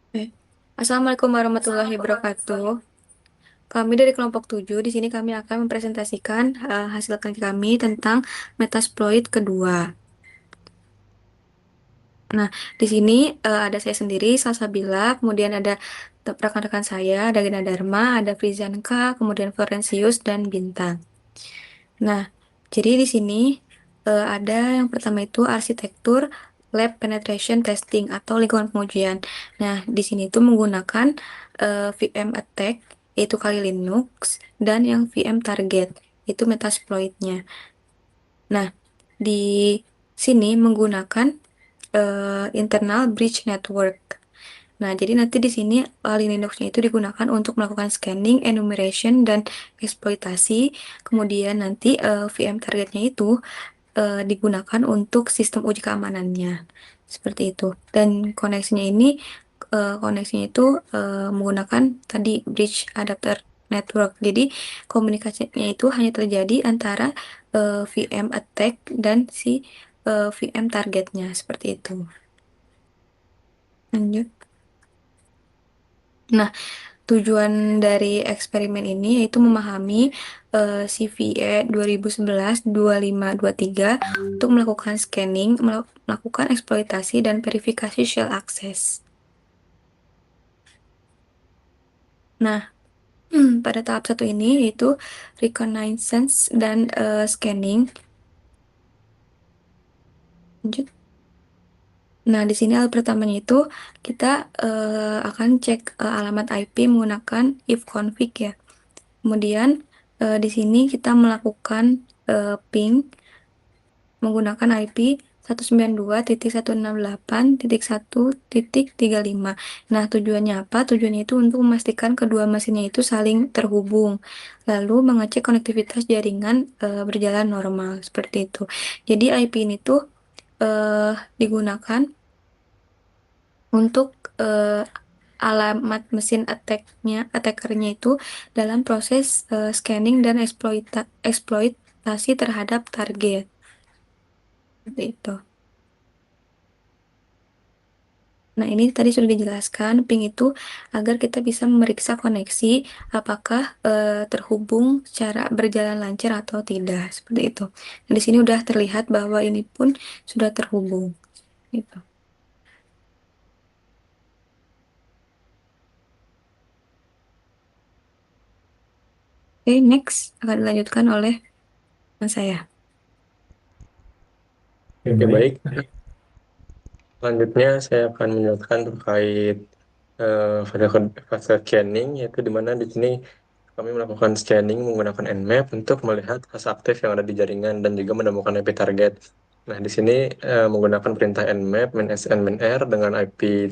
Oke. Assalamualaikum warahmatullahi wabarakatuh. Kami dari kelompok 7 di sini kami akan mempresentasikan hasil kajian kami tentang Metasploit kedua. Nah, di sini ada saya sendiri, Salsabila, kemudian ada rekan-rekan saya, ada Gina Dharma, ada Frizanka, kemudian Florensius, dan Bintang. Nah, jadi di sini ada yang pertama itu arsitektur lab penetration testing atau lingkungan pengujian. Nah, di sini itu menggunakan VM attack yaitu Kali Linux dan yang VM target itu Metasploit-nya. Nah, di sini menggunakan internal bridge network. Nah, jadi nanti di sini Linux-nya itu digunakan untuk melakukan scanning, enumeration, dan eksploitasi. Kemudian nanti VM targetnya itu digunakan untuk sistem uji keamanannya. Seperti itu. Dan koneksinya itu menggunakan tadi bridge adapter network. Jadi komunikasinya itu hanya terjadi antara VM attack dan si VM targetnya. Seperti itu. Lanjut. Nah, tujuan dari eksperimen ini yaitu memahami CVE 2011-2523 untuk melakukan scanning, melakukan eksploitasi, dan verifikasi shell access. Nah, pada tahap satu ini yaitu reconnaissance dan scanning. Lanjut. Nah, di sini hal pertamanya itu kita akan cek alamat IP menggunakan if config ya. Kemudian di sini kita melakukan ping menggunakan IP 192.168.1.35. Nah, tujuannya apa? Tujuannya itu untuk memastikan kedua mesinnya itu saling terhubung, lalu mengecek konektivitas jaringan berjalan normal seperti itu. Jadi IP ini tuh eh, digunakan untuk alamat mesin attackernya itu dalam proses scanning dan eksploitasi terhadap target. Seperti itu. Nah, ini tadi sudah dijelaskan, ping itu agar kita bisa memeriksa koneksi apakah terhubung secara berjalan lancar atau tidak. Seperti itu. Nah, di sini sudah terlihat bahwa ini pun sudah terhubung. Gitu. Oke, next akan dilanjutkan oleh teman saya. Oke, baik. Selanjutnya saya akan menjelaskan terkait fase fase scanning, yaitu di mana di sini kami melakukan scanning menggunakan Nmap untuk melihat fase aktif yang ada di jaringan dan juga menemukan IP target. Nah, di sini menggunakan perintah Nmap -sn -r dengan IP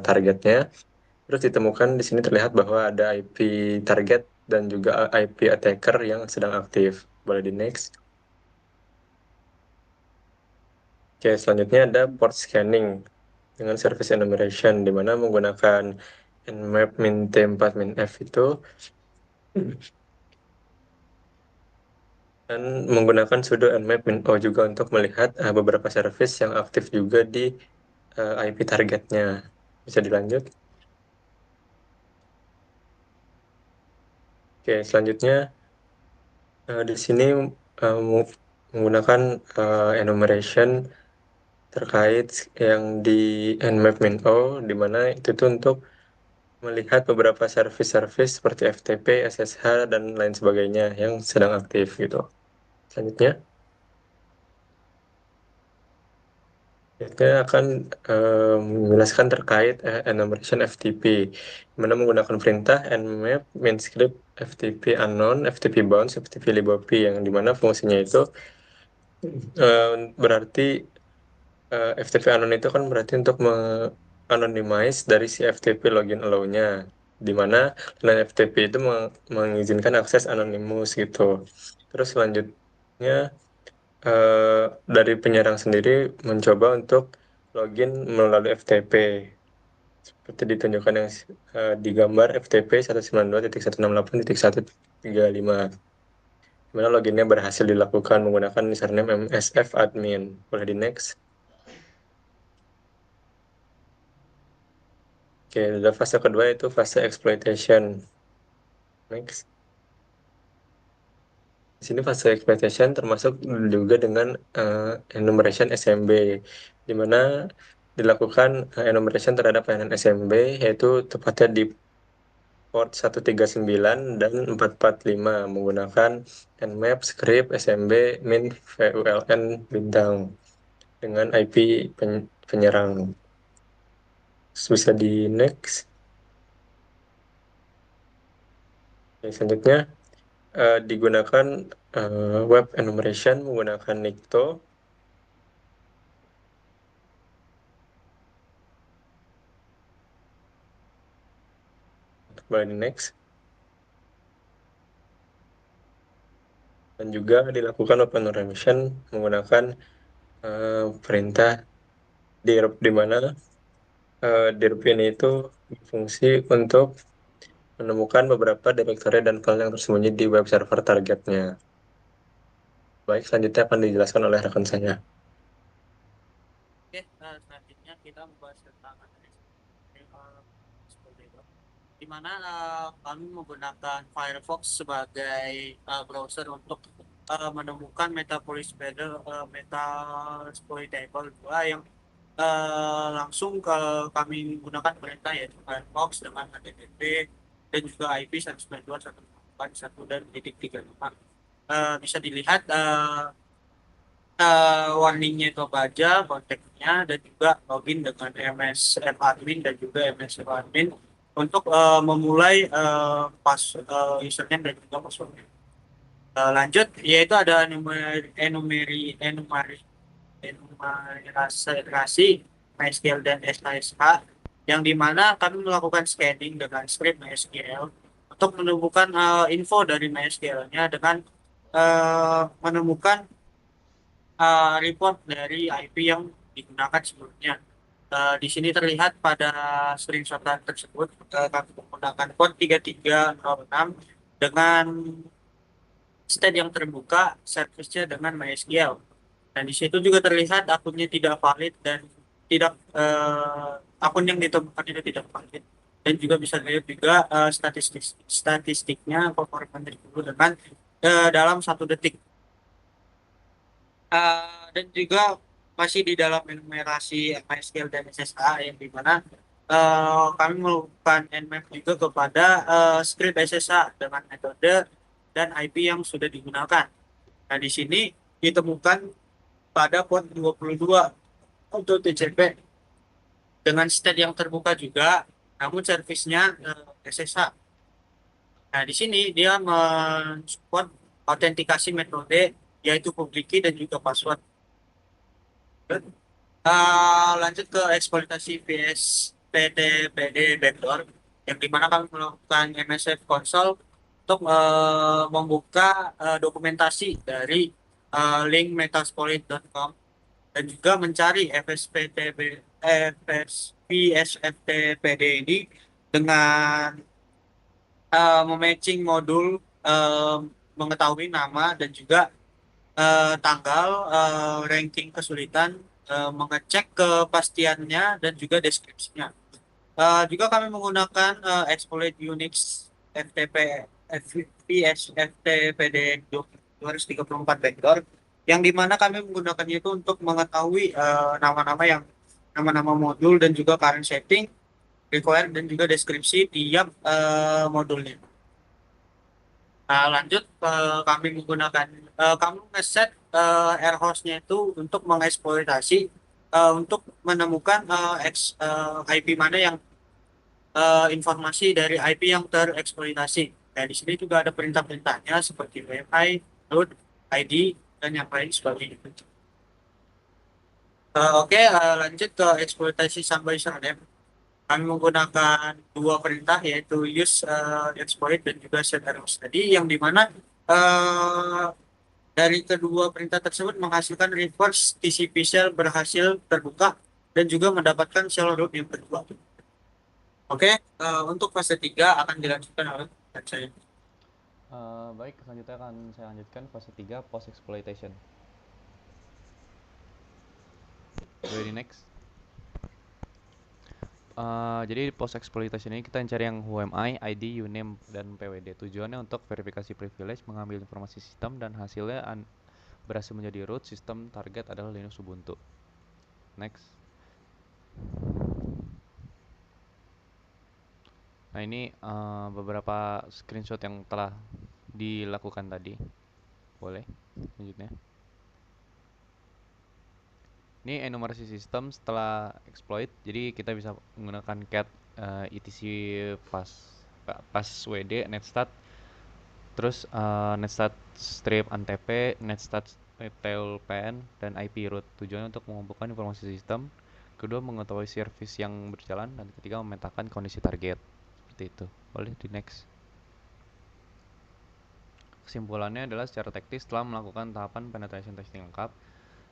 targetnya. Terus ditemukan di sini terlihat bahwa ada IP target dan juga IP attacker yang sedang aktif. Boleh di next. Oke, selanjutnya ada port scanning dengan service enumeration, di mana menggunakan nmap min t 4 min f itu, dan menggunakan sudo nmap min o juga untuk melihat beberapa service yang aktif juga di IP targetnya. Bisa dilanjut. Oke, selanjutnya di sini menggunakan enumeration terkait yang di nmap min o, di mana itu tuh untuk melihat beberapa service-service seperti FTP, SSH, dan lain sebagainya yang sedang aktif gitu. Selanjutnya, kita akan menjelaskan terkait enumeration FTP, di mana menggunakan perintah nmap main script FTP unknown, FTP bounce, FTP libop, yang dimana fungsinya itu berarti FTP unknown itu kan berarti untuk anonymize dari si FTP login allow-nya, di mana lain FTP itu mengizinkan akses anonimus gitu. Terus selanjutnya eh, dari penyerang sendiri mencoba untuk login melalui FTP seperti ditunjukkan yang di gambar FTP 192.168.135, di mana loginnya berhasil dilakukan menggunakan username MSF admin. Boleh di next. Oke, Oke, dan fase kedua itu fase exploitation. Next. Di sini fase exploitation termasuk juga dengan enumeration SMB, di mana dilakukan enumeration terhadap layanan SMB, yaitu tepatnya di port 139 dan 445 menggunakan Nmap, script, SMB, min, VULN, bintang dengan IP penyerang. Terus bisa di next. Oke, selanjutnya digunakan web enumeration menggunakan Nikto. Boleh di next. Dan juga dilakukan web enumeration menggunakan perintah dirp, di mana dirp ini itu berfungsi untuk menemukan beberapa direktori dan file yang tersembunyi di web server targetnya. Baik, selanjutnya akan dijelaskan oleh rekan saya. Oke, selanjutnya kita membahas tentang di mana kami menggunakan Firefox sebagai browser untuk menemukan Metasploitable 2 yang langsung kami gunakan perintah yaitu Firefox dengan HTTP dan juga IP 192.168.1 dan titik 35. Bisa dilihat warningnya itu apa aja, konteksnya, dan juga login dengan MSF admin dan juga MSF admin untuk memulai username dan juga passwordnya. Lanjut, yaitu ada enumerasi MySQL dan SKSH yang dimana kami melakukan scanning dengan script MySQL untuk menemukan info dari MySQL-nya dengan menemukan report dari IP yang digunakan sebelumnya. Di sini terlihat pada screenshotan tersebut kami menggunakan port 3306 dengan state yang terbuka, service-nya dengan MySQL. Dan di situ juga terlihat akunnya tidak valid dan tidak akun yang ditemukan itu tidak valid. Dan juga bisa dilihat juga statistiknya performa tersebut dengan dalam 1 detik. Dan juga masih di dalam enumerasi MySQL dan SSA yang dimana kami melakukan Nmap juga kepada script SSA dengan metode dan IP yang sudah digunakan. Nah, di sini ditemukan pada port 22 untuk TCP dengan state yang terbuka juga, namun servisnya SSH. Nah, di sini dia mensupport autentikasi metode yaitu public key dan juga password. Lanjut ke eksploitasi VS PTPD backdoor yang dimana kami melakukan MSF console untuk membuka dokumentasi dari link metasploit.com dan juga mencari VSFTPD ini dengan mematching modul mengetahui nama dan juga tanggal, ranking kesulitan, mengecek kepastiannya dan juga deskripsinya. Juga kami menggunakan exploit Unix FTP FPSFTPD 234 backdoor yang dimana kami menggunakannya itu untuk mengetahui nama-nama modul dan juga current setting, required dan juga deskripsi tiap modulnya. Nah, lanjut kami menggunakan kami ngeset air hostnya itu untuk mengeksploitasi untuk menemukan IP mana yang informasi dari IP yang tereksploitasi. Nah, di sini juga ada perintah-perintahnya seperti WFI, load, ID, dan yang lain sebagainya. Oke, lanjut ke eksploitasi sampai serem. Kami menggunakan 2 perintah yaitu use exploit dan juga set errors tadi yang dimana uh, dari kedua perintah tersebut menghasilkan reverse TCP shell berhasil terbuka dan juga mendapatkan shell root yang kedua. Oke, untuk fase 3 akan dilanjutkan oleh saya. Baik, selanjutnya akan saya lanjutkan fase 3 post exploitation. Boleh di next. Jadi post exploitation ini kita cari yang who am I, ID, uname, dan PWD. Tujuannya untuk verifikasi privilege, mengambil informasi sistem, dan hasilnya berhasil menjadi root. Sistem target adalah Linux Ubuntu. Next. Nah ini beberapa screenshot yang telah dilakukan tadi. Boleh selanjutnya. Ini enumerasi sistem setelah exploit. Jadi kita bisa menggunakan cat etc pas wd netstat, terus netstat strip antp, netstat tailpn, dan ip root. Tujuannya untuk mengumpulkan informasi sistem, kedua mengetahui service yang berjalan, dan ketiga memetakan kondisi target. Seperti itu. Boleh di next. Kesimpulannya adalah secara teknis setelah melakukan tahapan penetration testing lengkap,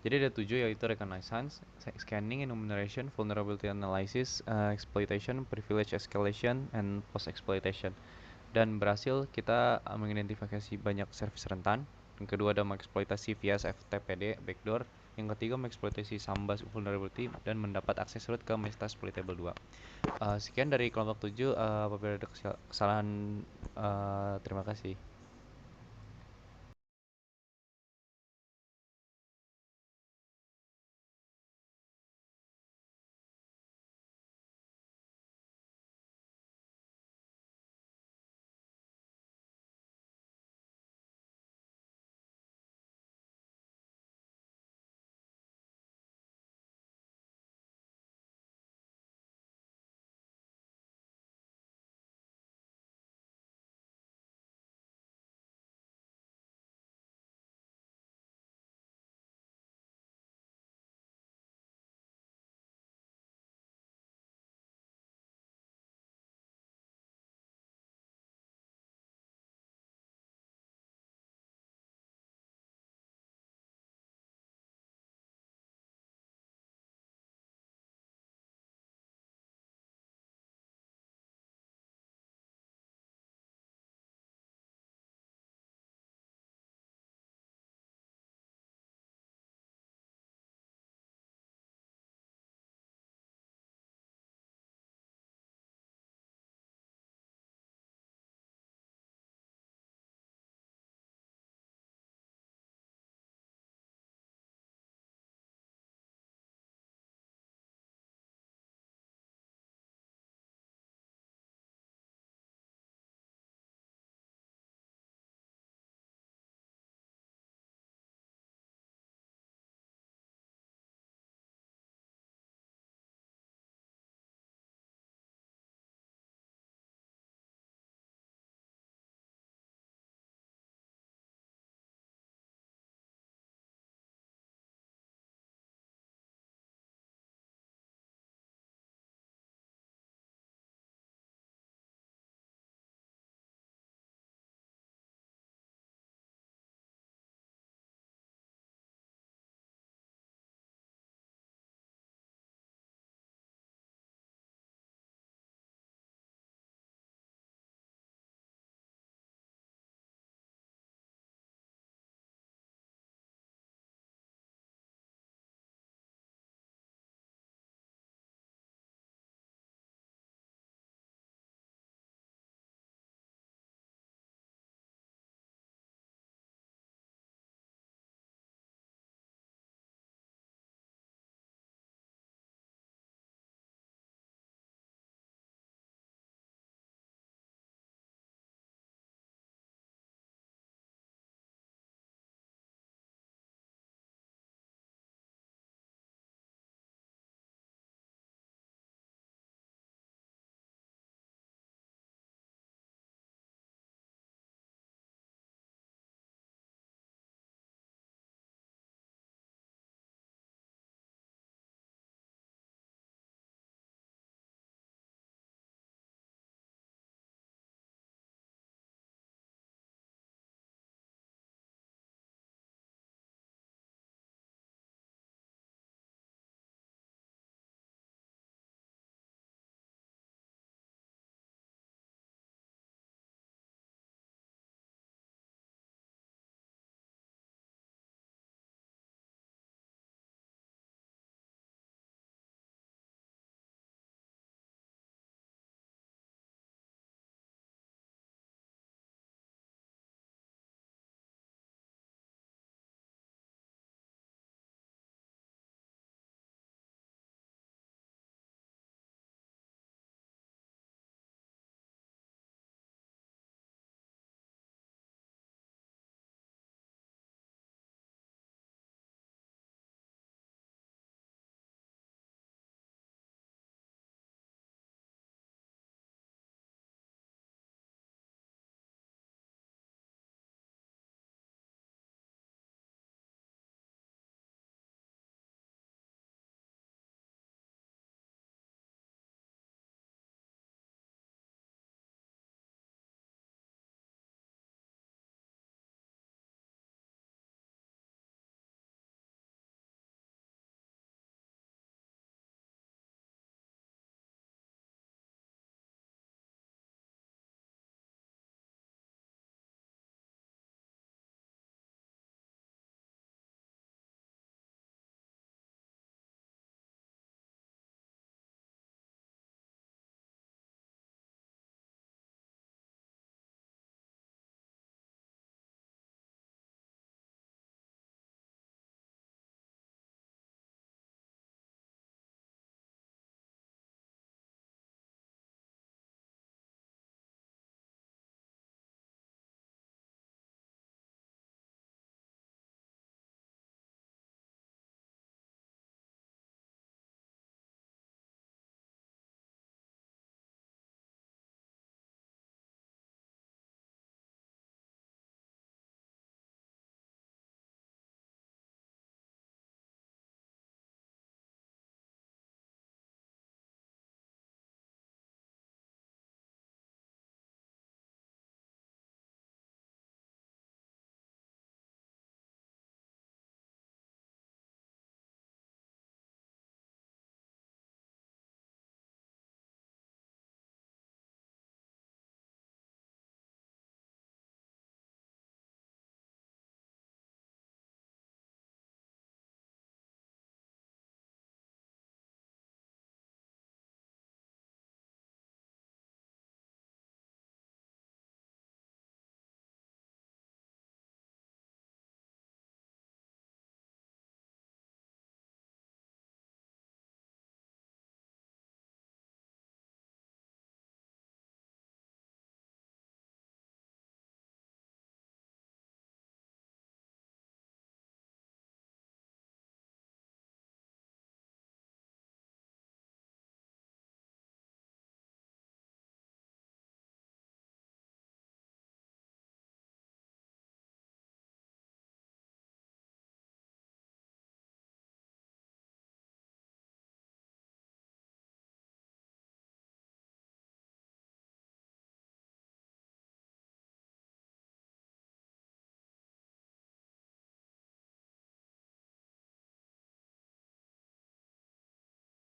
jadi ada 7, yaitu reconnaissance, scanning, enumeration, vulnerability analysis, exploitation, privilege escalation, and post exploitation. Dan berhasil kita mengidentifikasi banyak service rentan. Yang kedua ada mengeksploitasi via FTPD backdoor. Yang ketiga mengeksploitasi Samba vulnerability dan mendapat akses root ke Metasploitable 2. Sekian dari kelompok 7. Apabila ada kesalahan, terima kasih.